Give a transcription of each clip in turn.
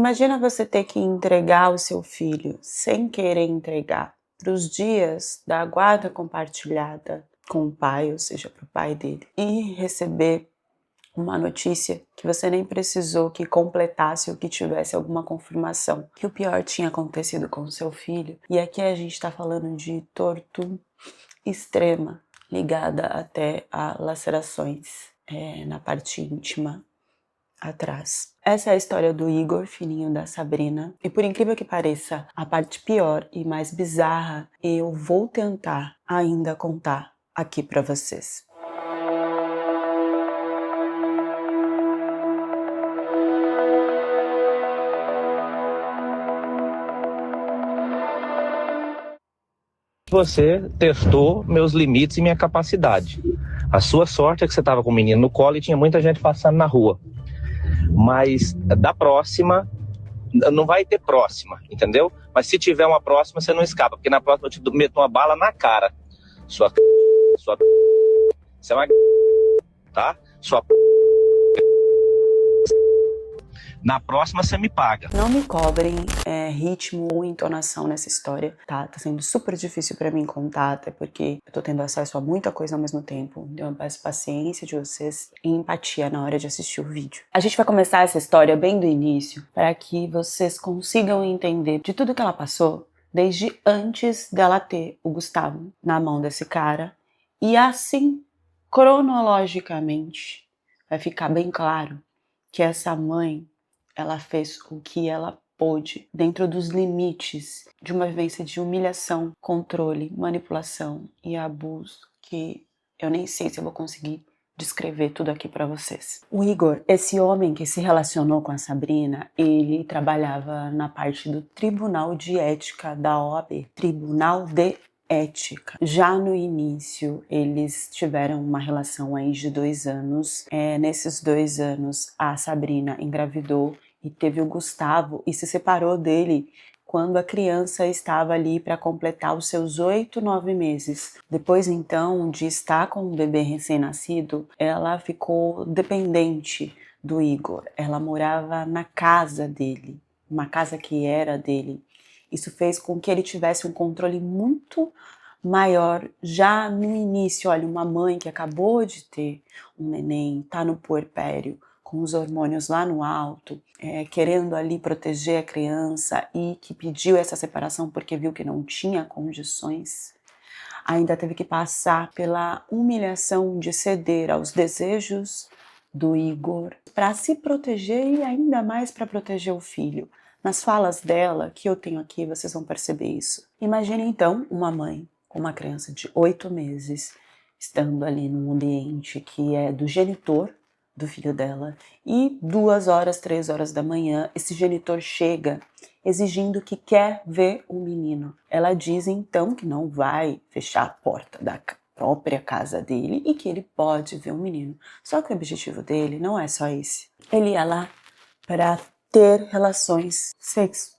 Imagina você ter que entregar o seu filho sem querer entregar para os dias da guarda compartilhada com o pai, ou seja, para o pai dele, e receber uma notícia que você nem precisou que completasse ou que tivesse alguma confirmação, que o pior tinha acontecido com o seu filho. E aqui a gente está falando de tortura extrema, ligada até a lacerações na parte íntima atrás. Essa é a história do Igor, filhinho da Sabrina, e por incrível que pareça, a parte pior e mais bizarra eu vou tentar ainda contar aqui para vocês. Você testou meus limites e minha capacidade. A sua sorte é que você estava com o menino no colo e tinha muita gente passando na rua. Mas da próxima, não vai ter próxima, entendeu? Mas se tiver uma próxima, você não escapa, porque na próxima eu te meto uma bala na cara. Você é uma tá? Na próxima você me paga. Não me cobrem ritmo ou entonação nessa história, tá? Tá sendo super difícil pra mim contar, até porque eu tô tendo acesso a muita coisa ao mesmo tempo. Então eu peço paciência de vocês e empatia na hora de assistir o vídeo. A gente vai começar essa história bem do início, para que vocês consigam entender de tudo que ela passou, desde antes dela ter o Gustavo na mão desse cara. E assim, cronologicamente, vai ficar bem claro que essa mãe, ela fez o que ela pôde dentro dos limites de uma vivência de humilhação, controle, manipulação e abuso que eu nem sei se eu vou conseguir descrever tudo aqui para vocês. O Igor, esse homem que se relacionou com a Sabrina, ele trabalhava na parte do Tribunal de Ética da OAB, Tribunal de Ética. Já no início, eles tiveram uma relação aí de 2 anos. Nesses 2 anos, a Sabrina engravidou e teve o Gustavo e se separou dele quando a criança estava ali para completar os seus 8, 9 meses. Depois, então, de estar com o bebê recém-nascido, ela ficou dependente do Igor. Ela morava na casa dele, uma casa que era dele. Isso fez com que ele tivesse um controle muito maior já no início. Olha, uma mãe que acabou de ter um neném, tá no puerpério, com os hormônios lá no alto, querendo ali proteger a criança e que pediu essa separação porque viu que não tinha condições, ainda teve que passar pela humilhação de ceder aos desejos do Igor para se proteger e ainda mais para proteger o filho. Nas falas dela, que eu tenho aqui, vocês vão perceber isso. Imagine então uma mãe com uma criança de 8 meses, estando ali num ambiente que é do genitor do filho dela, e 2 horas, 3 horas da manhã, esse genitor chega exigindo que quer ver o menino. Ela diz então que não vai fechar a porta da própria casa dele e que ele pode ver o menino. Só que o objetivo dele não é só esse. Ele ia lá para ter relações sexo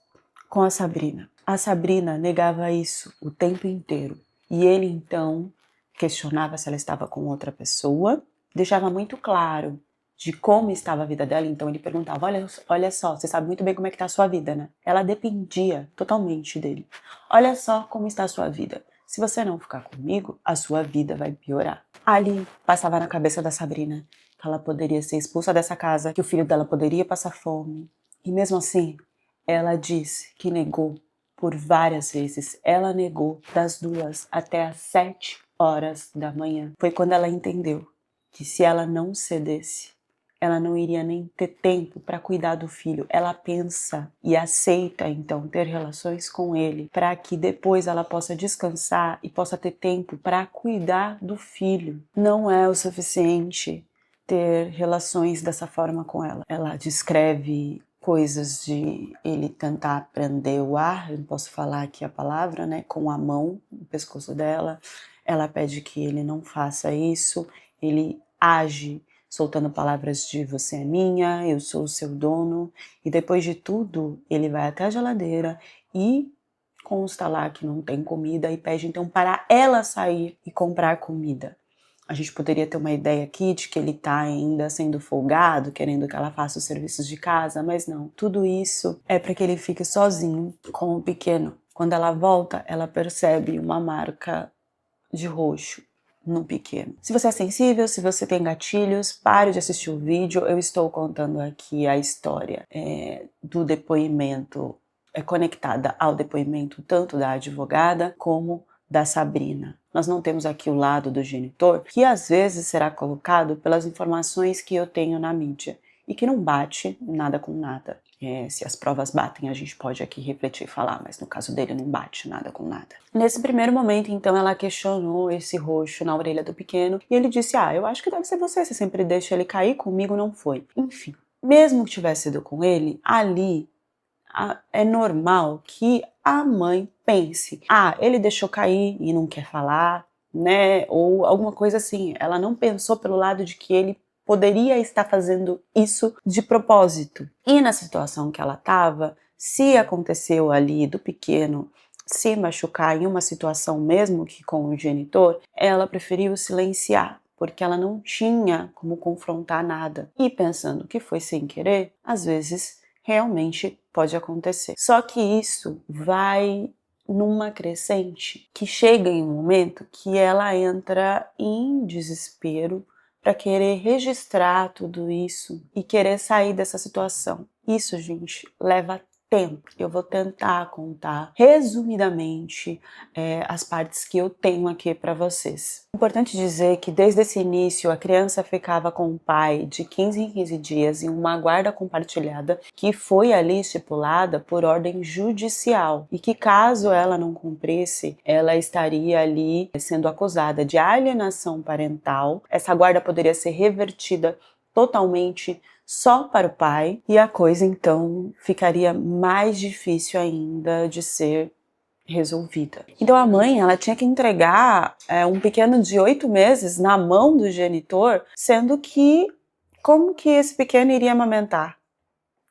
com a Sabrina. A Sabrina negava isso o tempo inteiro. E ele então questionava se ela estava com outra pessoa, deixava muito claro de como estava a vida dela, então ele perguntava, olha só, você sabe muito bem como é que está a sua vida, né? Ela dependia totalmente dele. Olha só como está a sua vida. Se você não ficar comigo, a sua vida vai piorar. Ali passava na cabeça da Sabrina que ela poderia ser expulsa dessa casa, que o filho dela poderia passar fome. E mesmo assim, ela disse que negou por várias vezes. Ela negou das 2 até as 7 horas da manhã. Foi quando ela entendeu que se ela não cedesse, ela não iria nem ter tempo para cuidar do filho. Ela pensa e aceita então ter relações com ele para que depois ela possa descansar e possa ter tempo para cuidar do filho. Não é o suficiente ter relações dessa forma com ela. Ela descreve coisas de ele tentar prender o ar, eu não posso falar aqui a palavra, né, com a mão no pescoço dela. Ela pede que ele não faça isso, ele age soltando palavras de você é minha, eu sou o seu dono, e depois de tudo, ele vai até a geladeira e consta lá que não tem comida e pede então para ela sair e comprar comida. A gente poderia ter uma ideia aqui de que ele tá ainda sendo folgado, querendo que ela faça os serviços de casa, mas não. Tudo isso é para que ele fique sozinho com o pequeno. Quando ela volta, ela percebe uma marca de roxo no pequeno. Se você é sensível, se você tem gatilhos, pare de assistir o vídeo. Eu estou contando aqui a história do depoimento, conectada ao depoimento tanto da advogada como da Sabrina. Nós não temos aqui o lado do genitor, que às vezes será colocado pelas informações que eu tenho na mídia e que não bate nada com nada. Se as provas batem, a gente pode aqui refletir e falar, mas no caso dele não bate nada com nada. Nesse primeiro momento, então, ela questionou esse roxo na orelha do pequeno e ele disse, eu acho que deve ser você sempre deixa ele cair, comigo não foi. Enfim, mesmo que tivesse sido com ele, ali é normal que a mãe pense, ele deixou cair e não quer falar, né? Ou alguma coisa assim. Ela não pensou pelo lado de que ele poderia estar fazendo isso de propósito. E na situação que ela estava, se aconteceu ali do pequeno se machucar em uma situação mesmo que com o genitor, ela preferiu silenciar, porque ela não tinha como confrontar nada. E pensando que foi sem querer, às vezes realmente pode acontecer. Só que isso vai numa crescente que chega em um momento que ela entra em desespero para querer registrar tudo isso e querer sair dessa situação. Isso, gente, leva tempo. Eu vou tentar contar resumidamente as partes que eu tenho aqui para vocês. Importante dizer que desde esse início a criança ficava com o pai de 15 em 15 dias em uma guarda compartilhada que foi ali estipulada por ordem judicial e que caso ela não cumprisse, ela estaria ali sendo acusada de alienação parental. Essa guarda poderia ser revertida totalmente só para o pai e a coisa então ficaria mais difícil ainda de ser resolvida. Então a mãe, ela tinha que entregar um pequeno de 8 meses na mão do genitor, sendo que como que esse pequeno iria amamentar?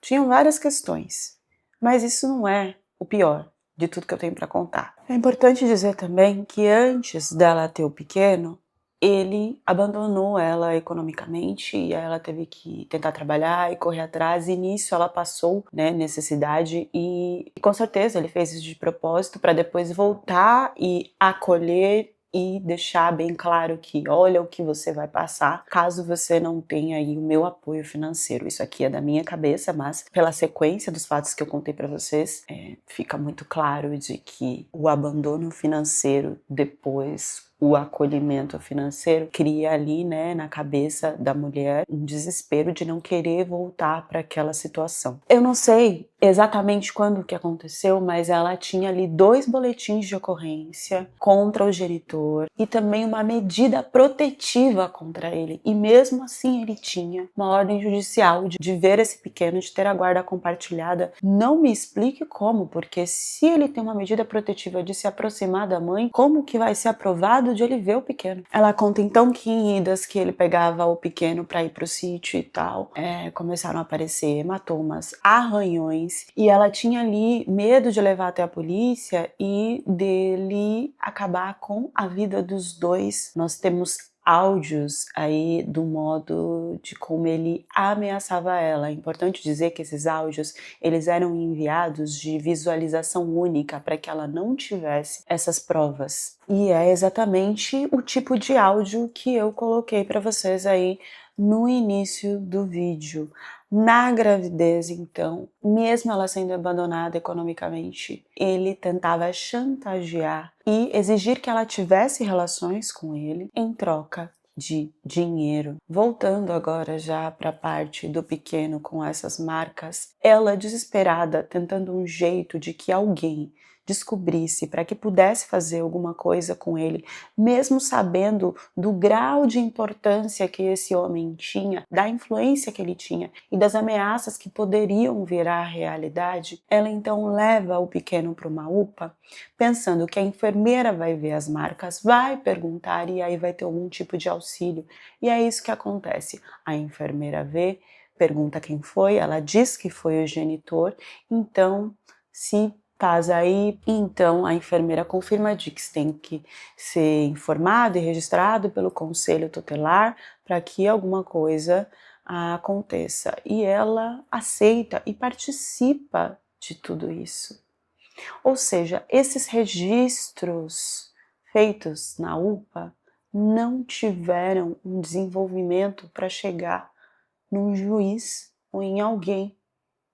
Tinham várias questões, mas isso não é o pior de tudo que eu tenho para contar. É importante dizer também que antes dela ter o pequeno, ele abandonou ela economicamente e ela teve que tentar trabalhar e correr atrás e nisso ela passou necessidade e com certeza ele fez isso de propósito para depois voltar e acolher e deixar bem claro que olha o que você vai passar caso você não tenha aí o meu apoio financeiro. Isso aqui é da minha cabeça, mas pela sequência dos fatos que eu contei para vocês, fica muito claro de que o abandono financeiro depois o acolhimento financeiro cria ali, na cabeça da mulher um desespero de não querer voltar para aquela situação. Eu não sei exatamente quando que aconteceu, mas ela tinha ali 2 boletins de ocorrência contra o genitor e também uma medida protetiva contra ele. E mesmo assim ele tinha uma ordem judicial de ver esse pequeno, de ter a guarda compartilhada. Não me explique como, porque se ele tem uma medida protetiva de se aproximar da mãe, como que vai ser aprovado de ele ver o pequeno? Ela conta então que em idas que ele pegava o pequeno para ir pro sítio e tal, começaram a aparecer hematomas, arranhões, e ela tinha ali medo de levar até a polícia e dele acabar com a vida dos dois. Nós temos áudios aí do modo de como ele ameaçava ela. É importante dizer que esses áudios, eles eram enviados de visualização única para que ela não tivesse essas provas. E é exatamente o tipo de áudio que eu coloquei para vocês aí no início do vídeo. Na gravidez, então, mesmo ela sendo abandonada economicamente, ele tentava chantagear e exigir que ela tivesse relações com ele em troca de dinheiro. Voltando agora já para a parte do pequeno com essas marcas, ela desesperada, tentando um jeito de que alguém descobrisse para que pudesse fazer alguma coisa com ele, mesmo sabendo do grau de importância que esse homem tinha, da influência que ele tinha e das ameaças que poderiam virar realidade, ela então leva o pequeno para uma UPA, pensando que a enfermeira vai ver as marcas, vai perguntar e aí vai ter algum tipo de auxílio. E é isso que acontece. A enfermeira vê, pergunta quem foi, ela diz que foi o genitor, então se Faz aí, então a enfermeira confirma, diz que tem que ser informado e registrado pelo conselho tutelar para que alguma coisa aconteça. E ela aceita e participa de tudo isso. Ou seja, esses registros feitos na UPA não tiveram um desenvolvimento para chegar num juiz ou em alguém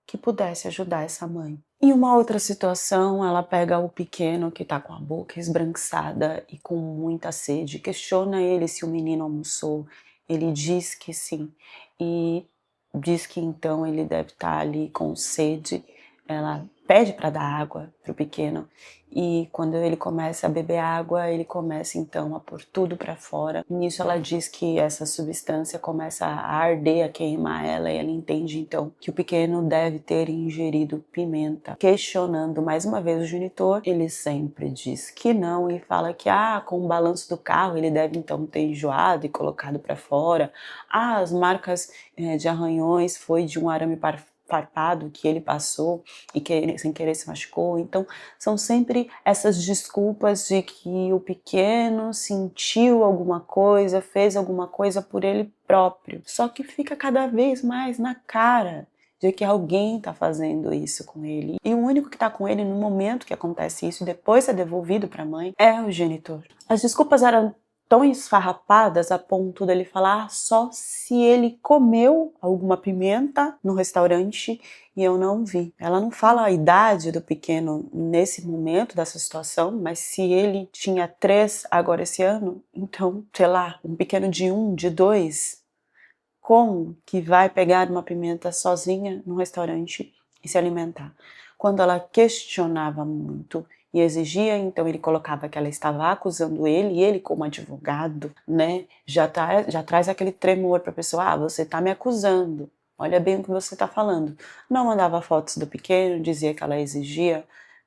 que pudesse ajudar essa mãe. Em uma outra situação, ela pega o pequeno que está com a boca esbranquiçada e com muita sede, questiona ele se o menino almoçou, ele diz que sim, e diz que então ele deve estar ali com sede. Ela pede para dar água para o pequeno e quando ele começa a beber água, ele começa então a pôr tudo para fora. Nisso ela diz que essa substância começa a arder, a queimar ela, e ela entende então que o pequeno deve ter ingerido pimenta. Questionando mais uma vez o genitor, ele sempre diz que não e fala que com o balanço do carro ele deve então ter enjoado e colocado para fora. As marcas de arranhões foi de um arame farpado que ele passou e que sem querer se machucou. Então são sempre essas desculpas de que o pequeno sentiu alguma coisa, fez alguma coisa por ele próprio. Só que fica cada vez mais na cara de que alguém está fazendo isso com ele. E o único que está com ele no momento que acontece isso, e depois é devolvido para a mãe, é o genitor. As desculpas eram tão esfarrapadas a ponto dele falar só se ele comeu alguma pimenta no restaurante e eu não vi. Ela não fala a idade do pequeno nesse momento dessa situação, mas se ele tinha 3 agora esse ano, então, sei lá, um pequeno de 1, de 2, como que vai pegar uma pimenta sozinha no restaurante e se alimentar? Quando ela questionava muito e exigia, então ele colocava que ela estava acusando ele, e ele como advogado, né, já traz aquele tremor para a pessoa, você está me acusando, olha bem o que você está falando. Não mandava fotos do pequeno, dizia que ela exigia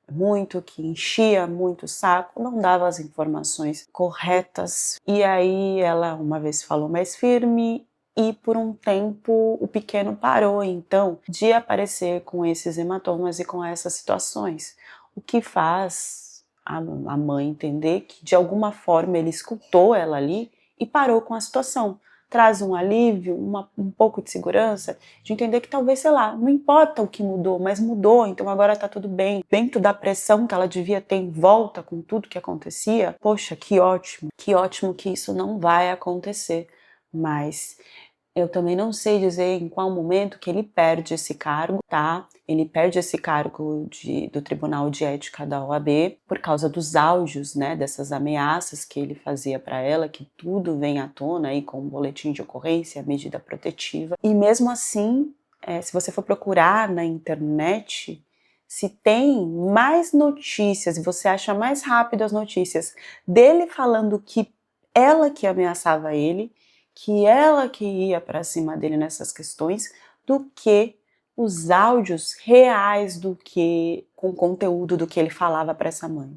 muito, que enchia muito o saco, não dava as informações corretas. E aí ela uma vez falou mais firme, e por um tempo o pequeno parou então de aparecer com esses hematomas e com essas situações, o que faz a mãe entender que de alguma forma ele escutou ela ali e parou com a situação. Traz um alívio, um pouco de segurança, de entender que talvez, sei lá, não importa o que mudou, mas mudou, então agora tá tudo bem. Dentro da pressão que ela devia ter em volta com tudo que acontecia, poxa, que ótimo que isso não vai acontecer. Mas eu também não sei dizer em qual momento que ele perde esse cargo, tá? Ele perde esse cargo do Tribunal de Ética da OAB por causa dos áudios, né? Dessas ameaças que ele fazia para ela, que tudo vem à tona aí com o boletim de ocorrência, a medida protetiva. E mesmo assim, se você for procurar na internet, se tem mais notícias e você acha mais rápido as notícias dele falando que ela que ameaçava ele, que ela que ia para cima dele nessas questões, do que os áudios reais com o conteúdo do que ele falava para essa mãe.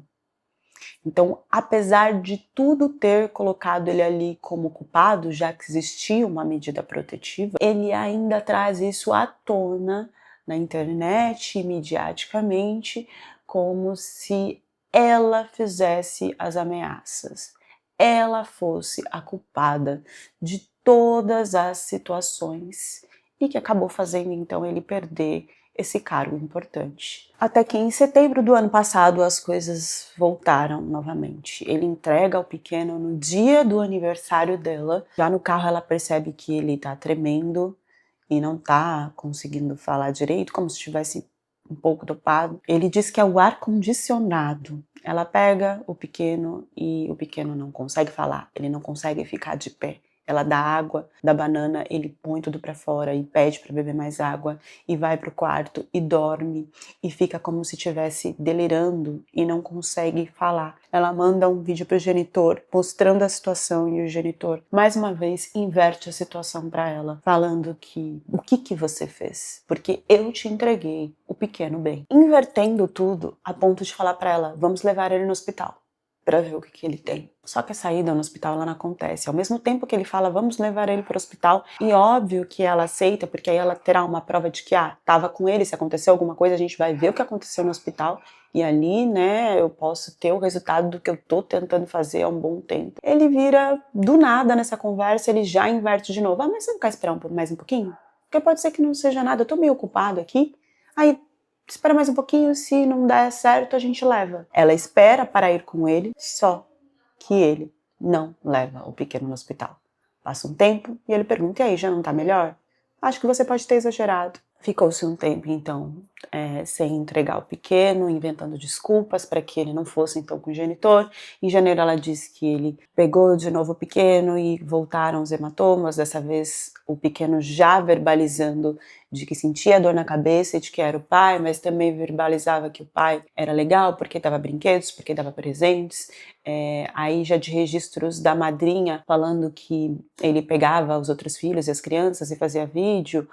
Então, apesar de tudo ter colocado ele ali como culpado, já que existia uma medida protetiva, ele ainda traz isso à tona na internet e midiaticamente, como se ela fizesse as ameaças, ela fosse a culpada de todas as situações e que acabou fazendo então ele perder esse cargo importante. Até que em setembro do ano passado as coisas voltaram novamente. Ele entrega o pequeno no dia do aniversário dela. Já no carro ela percebe que ele tá tremendo e não tá conseguindo falar direito, como se estivesse um pouco dopado. Ele diz que é o ar-condicionado. Ela pega o pequeno e o pequeno não consegue falar, ele não consegue ficar de pé. Ela dá água da banana, ele põe tudo para fora e pede para beber mais água e vai pro quarto e dorme e fica como se estivesse delirando e não consegue falar. Ela manda um vídeo pro genitor mostrando a situação e o genitor mais uma vez inverte a situação para ela, falando que o que você fez? Porque eu te entreguei o pequeno bem. Invertendo tudo a ponto de falar para ela, vamos levar ele no hospital. para ver o que ele tem. Só que a saída no hospital ela não acontece. Ao mesmo tempo que ele fala, vamos levar ele para o hospital, e óbvio que ela aceita, porque aí ela terá uma prova de que, tava com ele, se aconteceu alguma coisa, a gente vai ver o que aconteceu no hospital, e ali, né, eu posso ter o resultado do que eu tô tentando fazer há um bom tempo. Ele vira, do nada nessa conversa, ele já inverte de novo. Mas você não quer esperar mais um pouquinho? Porque pode ser que não seja nada, eu tô meio ocupado aqui. Aí, espera mais um pouquinho, se não der certo, a gente leva. Ela espera para ir com ele, só que ele não leva o pequeno no hospital. Passa um tempo e ele pergunta, e aí, já não tá melhor? Acho que você pode ter exagerado. Ficou-se um tempo, então, sem entregar o pequeno, inventando desculpas para que ele não fosse, então, com o genitor. Em janeiro, ela disse que ele pegou de novo o pequeno e voltaram os hematomas, dessa vez o pequeno já verbalizando de que sentia dor na cabeça e de que era o pai, mas também verbalizava que o pai era legal porque dava brinquedos, porque dava presentes. Aí já de registros da madrinha falando que ele pegava os outros filhos e as crianças e fazia vídeo.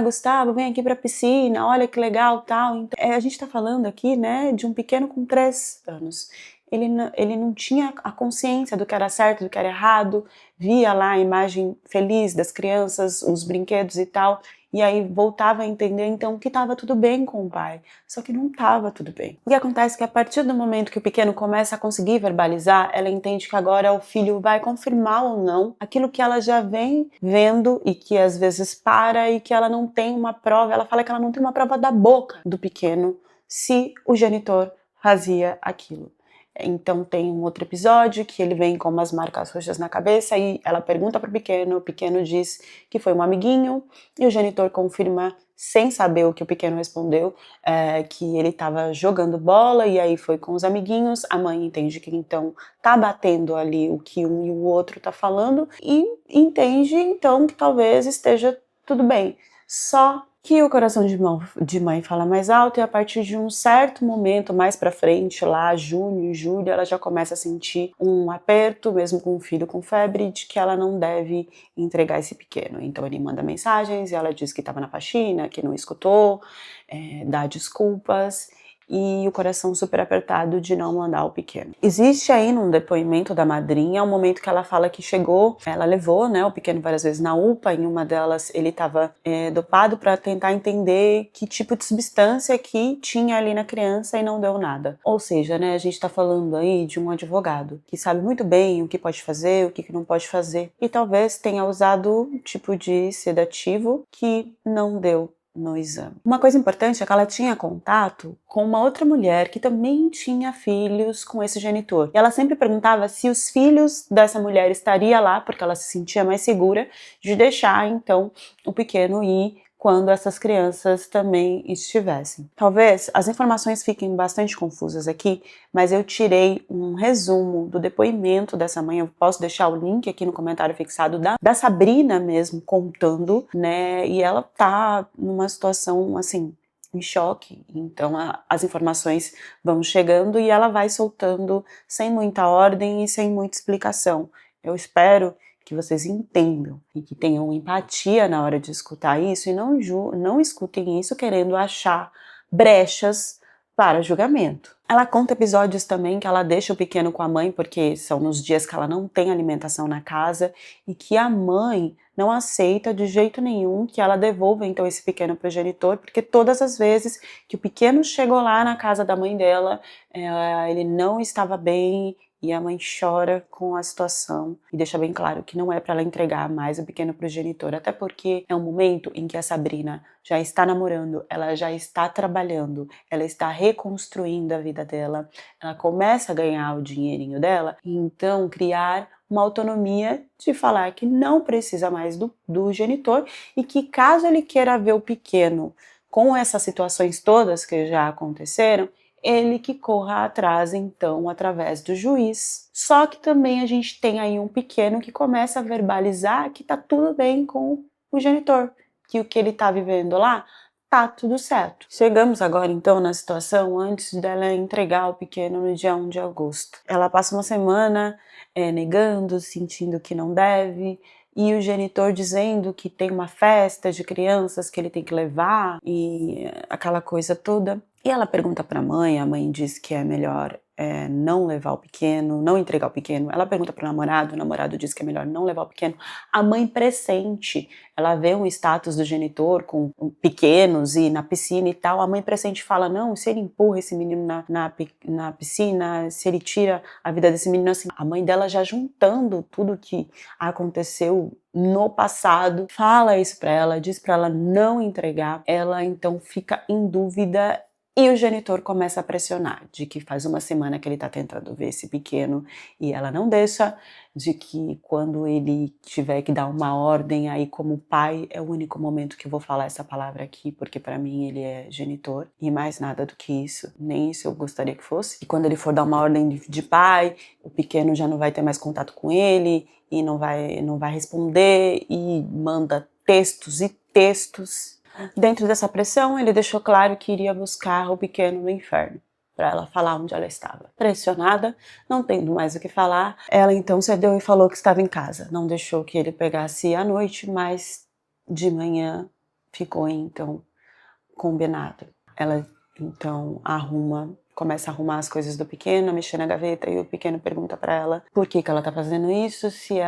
Gustavo, vem aqui pra piscina, olha que legal, tal. Então, a gente tá falando aqui, né, de um pequeno com 3 anos. Ele não tinha a consciência do que era certo, do que era errado, via lá a imagem feliz das crianças, os brinquedos e tal, e aí voltava a entender, então, que estava tudo bem com o pai, só que não estava tudo bem. O que acontece é que a partir do momento que o pequeno começa a conseguir verbalizar, ela entende que agora o filho vai confirmar ou não aquilo que ela já vem vendo e que às vezes para e que ela não tem uma prova, ela fala que ela não tem uma prova da boca do pequeno se o genitor fazia aquilo. Então tem um outro episódio que ele vem com umas marcas roxas na cabeça e ela pergunta pro pequeno, o pequeno diz que foi um amiguinho e o genitor confirma, sem saber o que o pequeno respondeu, que ele estava jogando bola e aí foi com os amiguinhos. A mãe entende que então tá batendo ali o que um e o outro tá falando e entende então que talvez esteja tudo bem. Só que o coração de mãe fala mais alto e a partir de um certo momento, mais pra frente, lá junho, julho, ela já começa a sentir um aperto, mesmo com o filho com febre, de que ela não deve entregar esse pequeno. Então ele manda mensagens e ela diz que estava na faxina, que não escutou, dá desculpas e o coração super apertado de não mandar o pequeno. Existe aí num depoimento da madrinha um momento que ela fala que chegou, ela levou, né, o pequeno várias vezes na UPA, em uma delas ele estava dopado para tentar entender que tipo de substância que tinha ali na criança e não deu nada. Ou seja, né, a gente está falando aí de um advogado que sabe muito bem o que pode fazer, o que não pode fazer e talvez tenha usado um tipo de sedativo que não deu no exame. Uma coisa importante é que ela tinha contato com uma outra mulher que também tinha filhos com esse genitor. E ela sempre perguntava se os filhos dessa mulher estariam lá, porque ela se sentia mais segura de deixar, então, o pequeno ir quando essas crianças também estivessem. Talvez as informações fiquem bastante confusas aqui, mas eu tirei um resumo do depoimento dessa mãe, eu posso deixar o link aqui no comentário fixado da Sabrina mesmo contando, né, e ela tá numa situação, assim, em choque, então as informações vão chegando e ela vai soltando sem muita ordem e sem muita explicação. Eu espero que vocês entendam e que tenham empatia na hora de escutar isso e não escutem isso querendo achar brechas para julgamento. Ela conta episódios também que ela deixa o pequeno com a mãe porque são nos dias que ela não tem alimentação na casa e que a mãe não aceita de jeito nenhum que ela devolva então esse pequeno para o genitor, porque todas as vezes que o pequeno chegou lá na casa da mãe dela, ele não estava bem e a mãe chora com a situação e deixa bem claro que não é para ela entregar mais o pequeno para o genitor, até porque é um momento em que a Sabrina já está namorando, ela já está trabalhando, ela está reconstruindo a vida dela, ela começa a ganhar o dinheirinho dela e então criar uma autonomia de falar que não precisa mais do genitor e que caso ele queira ver o pequeno com essas situações todas que já aconteceram, ele que corra atrás, então, através do juiz. Só que também a gente tem aí um pequeno que começa a verbalizar que tá tudo bem com o genitor, que o que ele tá vivendo lá tá tudo certo. Chegamos agora, então, na situação antes dela entregar o pequeno no dia 1 de agosto. Ela passa uma semana negando, sentindo que não deve, e o genitor dizendo que tem uma festa de crianças que ele tem que levar e aquela coisa toda. E ela pergunta para a mãe diz que é melhor não levar o pequeno, não entregar o pequeno. Ela pergunta pro namorado, o namorado diz que é melhor não levar o pequeno. A mãe pressente, ela vê um status do genitor com pequenos e na piscina e tal, a mãe pressente fala, não, se ele empurra esse menino na piscina, se ele tira a vida desse menino assim. A mãe dela já juntando tudo que aconteceu no passado, fala isso pra ela, diz pra ela não entregar. Ela então fica em dúvida e o genitor começa a pressionar, de que faz uma semana que ele tá tentando ver esse pequeno e ela não deixa, de que quando ele tiver que dar uma ordem, aí como pai, é o único momento que eu vou falar essa palavra aqui, porque pra mim ele é genitor, e mais nada do que isso, nem isso eu gostaria que fosse. E quando ele for dar uma ordem de pai, o pequeno já não vai ter mais contato com ele, e não vai responder, e manda textos e textos. Dentro dessa pressão, ele deixou claro que iria buscar o pequeno no inferno, para ela falar onde ela estava. Pressionada, não tendo mais o que falar, ela então cedeu e falou que estava em casa. Não deixou que ele pegasse à noite, mas de manhã ficou então combinado. Ela então começa a arrumar as coisas do pequeno, a mexer na gaveta, e o pequeno pergunta para ela por que ela tá fazendo isso, se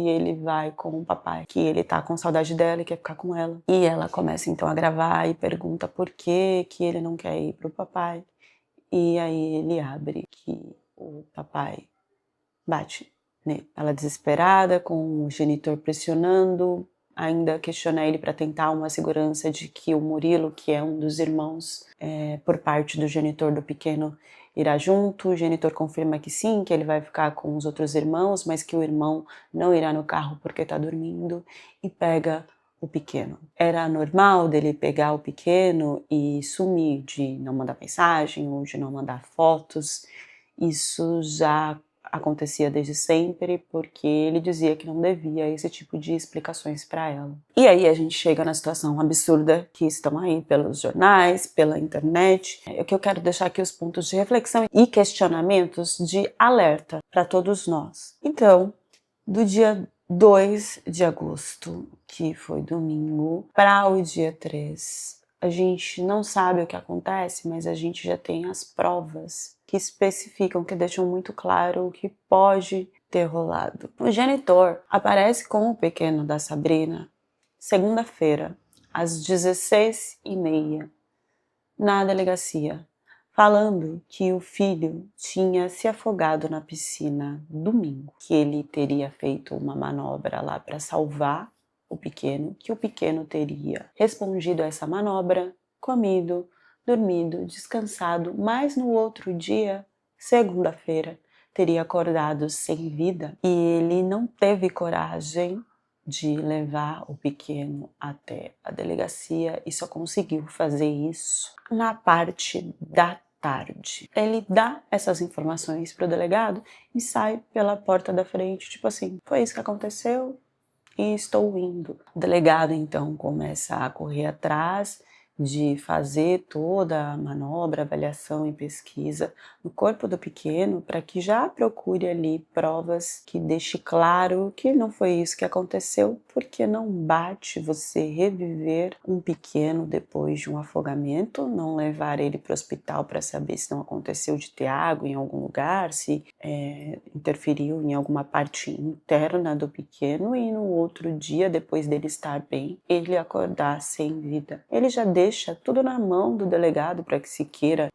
ele vai com o papai, que ele tá com saudade dela e quer ficar com ela. E ela começa então a gravar e pergunta por que ele não quer ir pro papai. E aí ele abre que o papai bate nele. Ela desesperada, com o genitor pressionando, ainda questiona ele para tentar uma segurança de que o Murilo, que é um dos irmãos, por parte do genitor do pequeno, irá junto. O genitor confirma que sim, que ele vai ficar com os outros irmãos, mas que o irmão não irá no carro porque está dormindo, e pega o pequeno. Era normal dele pegar o pequeno e sumir, de não mandar mensagem ou de não mandar fotos. Isso já acontecia desde sempre, porque ele dizia que não devia esse tipo de explicações para ela. E aí a gente chega na situação absurda que estão aí pelos jornais, pela internet. É que eu quero deixar aqui os pontos de reflexão e questionamentos de alerta para todos nós. Então, do dia 2 de agosto, que foi domingo, para o dia 3, a gente não sabe o que acontece, mas a gente já tem as provas que especificam, que deixam muito claro o que pode ter rolado. O genitor aparece com o pequeno da Sabrina segunda-feira, às 16h30, na delegacia, falando que o filho tinha se afogado na piscina domingo, que ele teria feito uma manobra lá para salvar o pequeno, que o pequeno teria respondido a essa manobra, comido, dormido, descansado, mas no outro dia, segunda-feira, teria acordado sem vida, e ele não teve coragem de levar o pequeno até a delegacia e só conseguiu fazer isso na parte da tarde. Ele dá essas informações para o delegado e sai pela porta da frente, tipo assim, foi isso que aconteceu e estou indo. O delegado então começa a correr atrás de fazer toda a manobra, avaliação e pesquisa no corpo do pequeno, para que já procure ali provas que deixe claro que não foi isso que aconteceu, porque não bate você reviver um pequeno depois de um afogamento, não levar ele para o hospital para saber se não aconteceu de ter água em algum lugar, se interferiu em alguma parte interna do pequeno, e no outro dia, depois dele estar bem, ele acordar sem vida. Ele já deixa tudo na mão do delegado para que se queira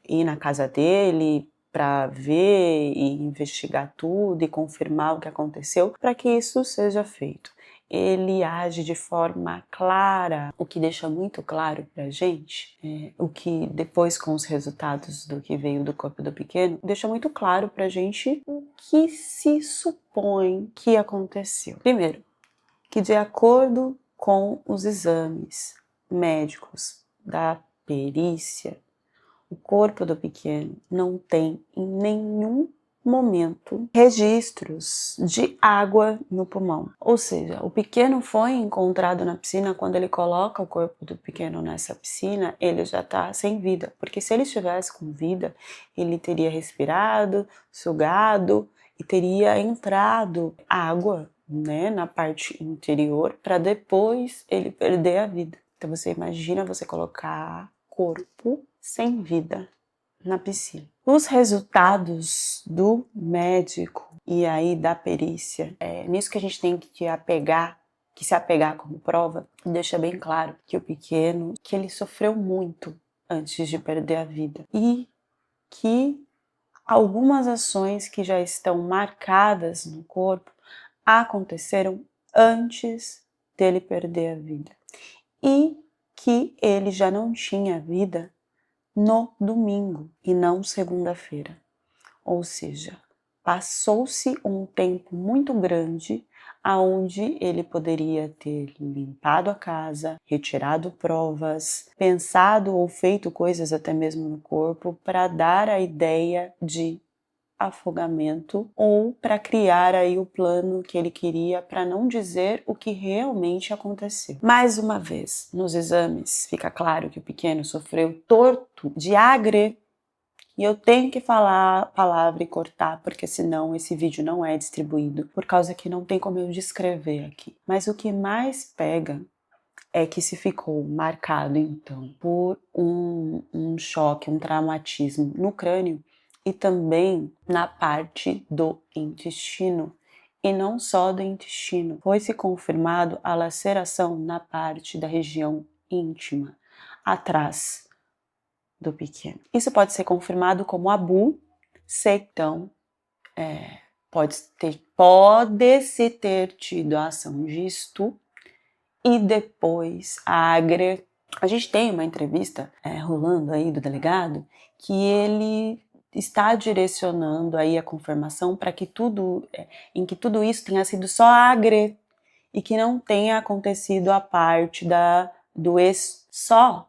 ir na casa dele para ver e investigar tudo e confirmar o que aconteceu, para que isso seja feito. Ele age de forma clara, o que deixa muito claro pra gente, o que depois com os resultados do que veio do corpo do pequeno, deixa muito claro pra gente o que se supõe que aconteceu. Primeiro, que de acordo com os exames médicos da perícia, o corpo do pequeno não tem em nenhum momento registros de água no pulmão. Ou seja, o pequeno foi encontrado na piscina. Quando ele coloca o corpo do pequeno nessa piscina, ele já está sem vida, porque se ele estivesse com vida, ele teria respirado, sugado e teria entrado água, né, na parte interior, para depois ele perder a vida. Então você imagina você colocar corpo sem vida na piscina. Os resultados do médico e aí da perícia, nisso que a gente tem que se apegar como prova, deixa bem claro que o pequeno, que ele sofreu muito antes de perder a vida e que algumas ações que já estão marcadas no corpo aconteceram antes dele perder a vida e que ele já não tinha vida no domingo e não segunda-feira. Ou seja, passou-se um tempo muito grande aonde ele poderia ter limpado a casa, retirado provas, pensado ou feito coisas até mesmo no corpo para dar a ideia de afogamento ou para criar aí o plano que ele queria para não dizer o que realmente aconteceu. Mais uma vez, nos exames fica claro que o pequeno sofreu torto de agre. E eu tenho que falar a palavra e cortar, porque senão esse vídeo não é distribuído, por causa que não tem como eu descrever aqui. Mas o que mais pega é que se ficou marcado, então, por um choque, um traumatismo no crânio e também na parte do intestino. E não só do intestino. Foi-se confirmado a laceração na parte da região íntima, atrás do pequeno. Isso pode ser confirmado como abu, então pode-se ter tido a ação de estu e depois a agre. A gente tem uma entrevista rolando aí do delegado que ele está direcionando aí a confirmação para que em que tudo isso tenha sido só agre e que não tenha acontecido a parte do só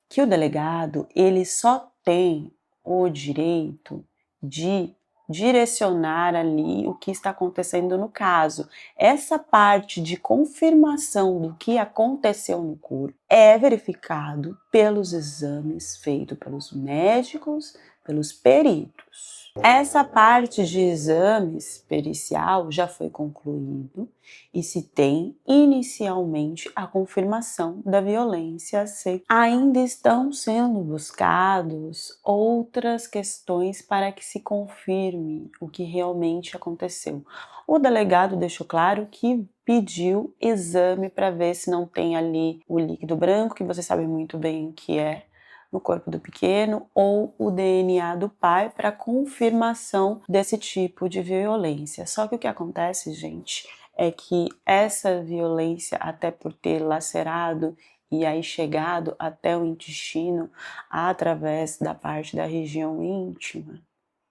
que o delegado ele só tem o direito de direcionar ali o que está acontecendo no caso. Essa parte de confirmação do que aconteceu no corpo é verificado pelos exames feitos pelos médicos, pelos peritos. Essa parte de exames pericial já foi concluído e se tem inicialmente a confirmação da violência sexual. Ainda estão sendo buscados outras questões para que se confirme o que realmente aconteceu. O delegado deixou claro que pediu exame para ver se não tem ali o líquido branco, que você sabe muito bem que é no corpo do pequeno, ou o DNA do pai para confirmação desse tipo de violência. Só que o que acontece, gente, é que essa violência, até por ter lacerado e aí chegado até o intestino através da parte da região íntima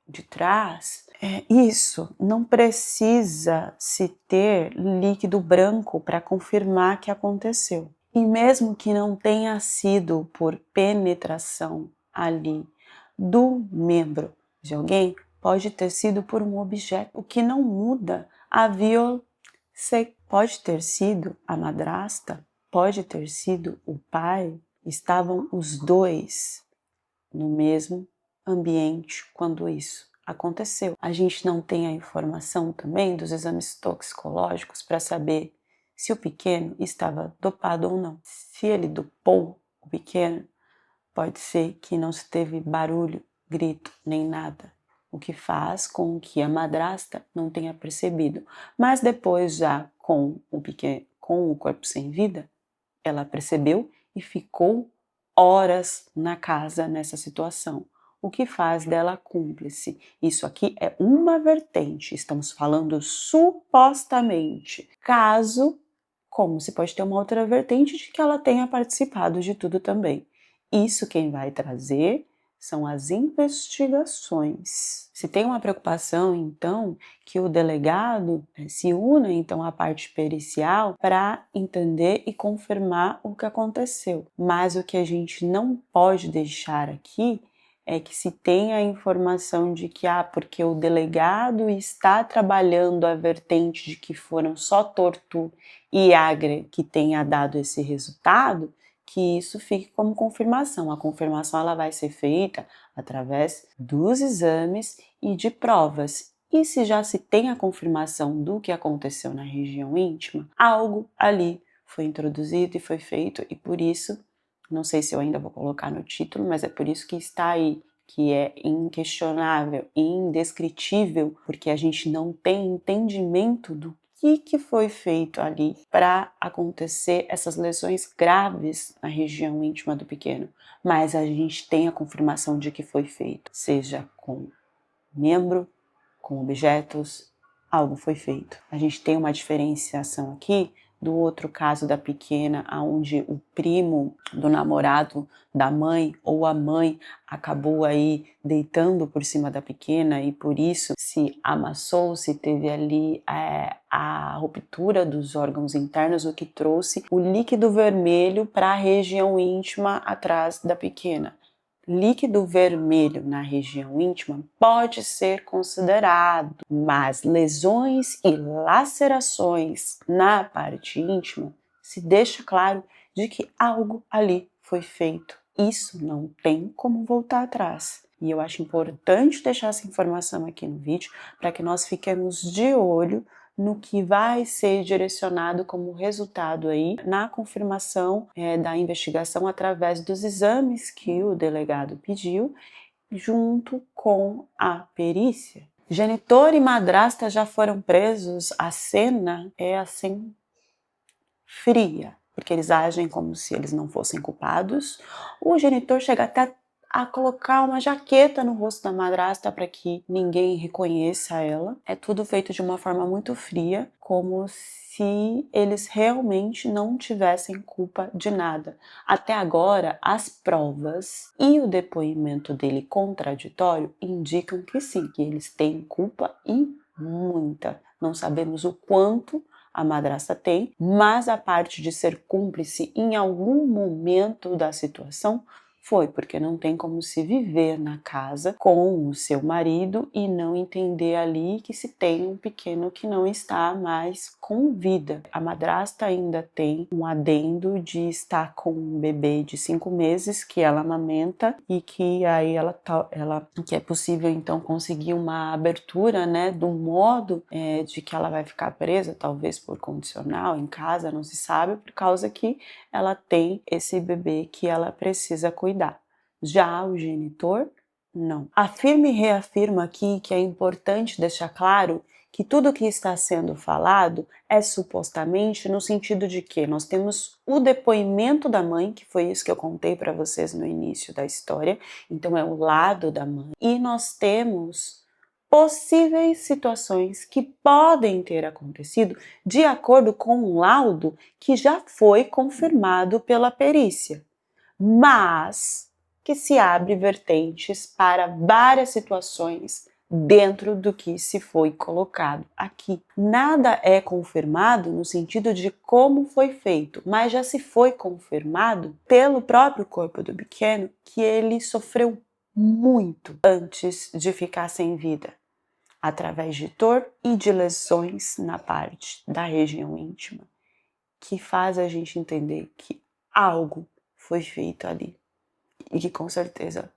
de trás, isso não precisa se ter líquido branco para confirmar que aconteceu. E mesmo que não tenha sido por penetração ali do membro de alguém, pode ter sido por um objeto, o que não muda a violência. Pode ter sido a madrasta, pode ter sido o pai, estavam os dois no mesmo ambiente quando isso aconteceu. A gente não tem a informação também dos exames toxicológicos para saber se o pequeno estava dopado ou não. Se ele dopou o pequeno, pode ser que não se teve barulho, grito, nem nada, o que faz com que a madrasta não tenha percebido. Mas depois, já com o pequeno, com o corpo sem vida, ela percebeu e ficou horas na casa nessa situação, o que faz dela cúmplice. Isso aqui é uma vertente, estamos falando supostamente. Caso, como se pode ter uma outra vertente de que ela tenha participado de tudo também. Isso quem vai trazer são as investigações. Se tem uma preocupação, então, que o delegado se una, então, à parte pericial para entender e confirmar o que aconteceu. Mas o que a gente não pode deixar aqui é que se tenha a informação de que, porque o delegado está trabalhando a vertente de que foram só tortura e agre que tenha dado esse resultado, que isso fique como confirmação. A confirmação ela vai ser feita através dos exames e de provas. E se já se tem a confirmação do que aconteceu na região íntima, algo ali foi introduzido e foi feito, e por isso, não sei se eu ainda vou colocar no título, mas é por isso que está aí que é inquestionável e indescritível, porque a gente não tem entendimento do que foi feito ali para acontecer essas lesões graves na região íntima do pequeno. Mas a gente tem a confirmação de que foi feito, seja com membro, com objetos, algo foi feito. A gente tem uma diferenciação aqui do outro caso da pequena, onde o primo do namorado da mãe ou a mãe acabou aí deitando por cima da pequena e por isso se amassou, se teve ali a ruptura dos órgãos internos, o que trouxe o líquido vermelho para a região íntima atrás da pequena. Líquido vermelho na região íntima pode ser considerado, mas lesões e lacerações na parte íntima se deixa claro de que algo ali foi feito. Isso não tem como voltar atrás. E eu acho importante deixar essa informação aqui no vídeo para que nós fiquemos de olho no que vai ser direcionado como resultado aí na confirmação da investigação através dos exames que o delegado pediu, junto com a perícia. Genitor e madrasta já foram presos, a cena é assim fria, porque eles agem como se eles não fossem culpados. O genitor chega até a colocar uma jaqueta no rosto da madrasta para que ninguém reconheça ela. É tudo feito de uma forma muito fria, como se eles realmente não tivessem culpa de nada. Até agora, as provas e o depoimento dele contraditório indicam que sim, que eles têm culpa e muita. Não sabemos o quanto a madrasta tem, mas a parte de ser cúmplice em algum momento da situação foi, porque não tem como se viver na casa com o seu marido e não entender ali que se tem um pequeno que não está mais com vida. A madrasta ainda tem um adendo de estar com um bebê de 5 meses que ela amamenta e que aí que é possível então conseguir uma abertura, né, do modo de que ela vai ficar presa, talvez por condicional em casa, não se sabe, por causa que ela tem esse bebê que ela precisa cuidar. Já o genitor, não. Afirma e reafirma aqui que é importante deixar claro que tudo que está sendo falado é supostamente no sentido de que nós temos o depoimento da mãe, que foi isso que eu contei para vocês no início da história, então é o lado da mãe, e nós temos possíveis situações que podem ter acontecido de acordo com um laudo que já foi confirmado pela perícia, mas que se abre vertentes para várias situações dentro do que se foi colocado aqui. Nada é confirmado no sentido de como foi feito, mas já se foi confirmado pelo próprio corpo do pequeno que ele sofreu muito antes de ficar sem vida, através de dor e de lesões na parte da região íntima, que faz a gente entender que algo foi feito ali e que com certeza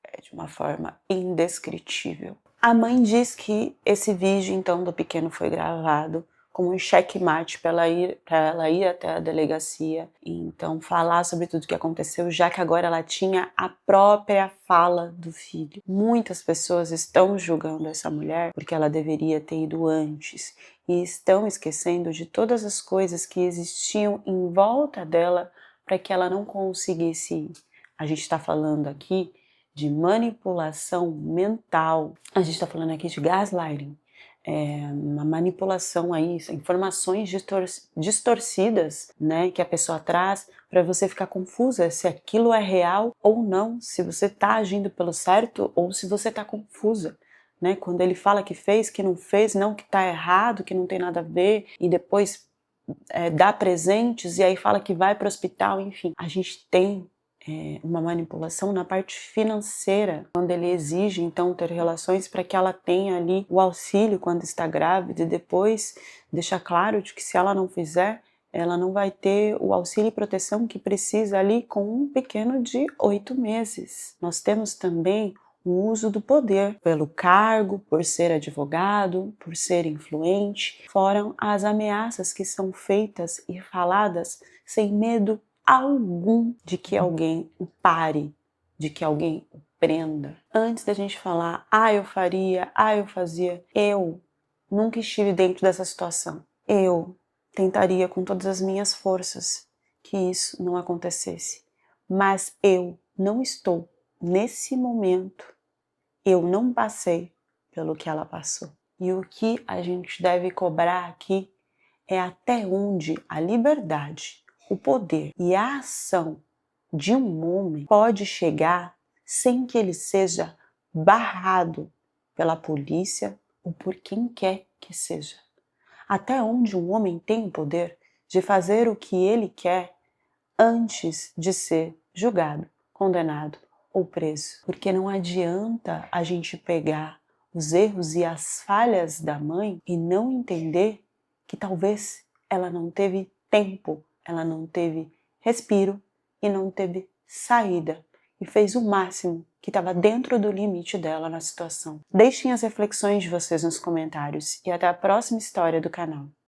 é de uma forma indescritível. A mãe diz que esse vídeo então do pequeno foi gravado como um checkmate para ela ir até a delegacia e então falar sobre tudo o que aconteceu, já que agora ela tinha a própria fala do filho. Muitas pessoas estão julgando essa mulher porque ela deveria ter ido antes e estão esquecendo de todas as coisas que existiam em volta dela para que ela não conseguisse ir. A gente está falando aqui de manipulação mental, a gente está falando aqui de gaslighting, uma manipulação aí, informações distorcidas, né, que a pessoa traz para você ficar confusa se aquilo é real ou não, se você está agindo pelo certo ou se você está confusa. Né? Quando ele fala que fez, que não fez, não, que está errado, que não tem nada a ver, e depois dá presentes e aí fala que vai para o hospital, enfim. A gente tem uma manipulação na parte financeira, quando ele exige então ter relações para que ela tenha ali o auxílio quando está grávida e depois deixa claro de que se ela não fizer, ela não vai ter o auxílio e proteção que precisa ali com um pequeno de 8 meses. Nós temos também o uso do poder, pelo cargo, por ser advogado, por ser influente, fora as ameaças que são feitas e faladas sem medo algum de que alguém o pare, de que alguém o aprenda. Antes da gente falar, eu faria, eu fazia, eu nunca estive dentro dessa situação. Eu tentaria com todas as minhas forças que isso não acontecesse. Mas eu não estou nesse momento. Eu não passei pelo que ela passou. E o que a gente deve cobrar aqui é até onde a liberdade, o poder e a ação de um homem pode chegar sem que ele seja barrado pela polícia ou por quem quer que seja. Até onde um homem tem o poder de fazer o que ele quer antes de ser julgado, condenado ou preso. Porque não adianta a gente pegar os erros e as falhas da mãe e não entender que talvez ela não teve tempo, ela não teve respiro e não teve saída e fez o máximo que estava dentro do limite dela na situação. Deixem as reflexões de vocês nos comentários e até a próxima história do canal.